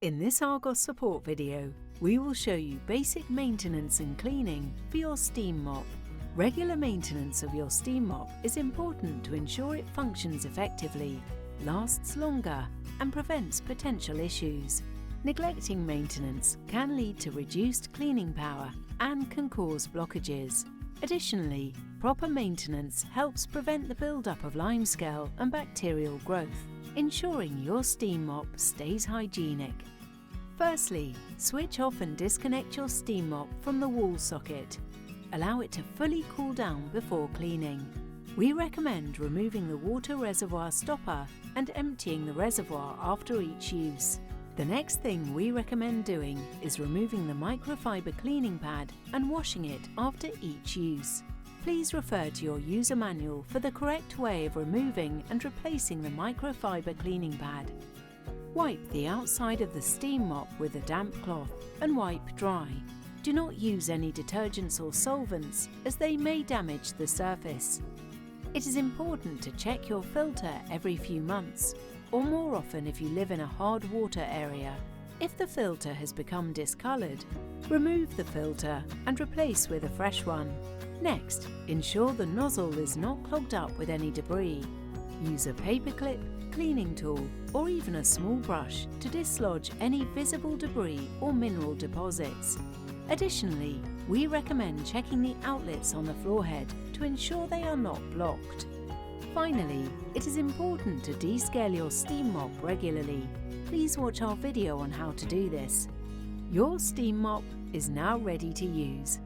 In this Argos Support video, we will show you basic maintenance and cleaning for your steam mop. Regular maintenance of your steam mop is important to ensure it functions effectively, lasts longer, and prevents potential issues. Neglecting maintenance can lead to reduced cleaning power and can cause blockages. Additionally, proper maintenance helps prevent the buildup of limescale and bacterial growth, ensuring your steam mop stays hygienic. Firstly, switch off and disconnect your steam mop from the wall socket. Allow it to fully cool down before cleaning. We recommend removing the water reservoir stopper and emptying the reservoir after each use. The next thing we recommend doing is removing the microfibre cleaning pad and washing it after each use. Please refer to your user manual for the correct way of removing and replacing the microfibre cleaning pad. Wipe the outside of the steam mop with a damp cloth and wipe dry. Do not use any detergents or solvents as they may damage the surface. It is important to check your filter every few months, or more often if you live in a hard water area. If the filter has become discoloured, remove the filter and replace with a fresh one. Next, ensure the nozzle is not clogged up with any debris. Use a paperclip, cleaning tool, or even a small brush to dislodge any visible debris or mineral deposits. Additionally, we recommend checking the outlets on the floor head to ensure they are not blocked. Finally, it is important to descale your steam mop regularly. Please watch our video on how to do this. Your steam mop is now ready to use.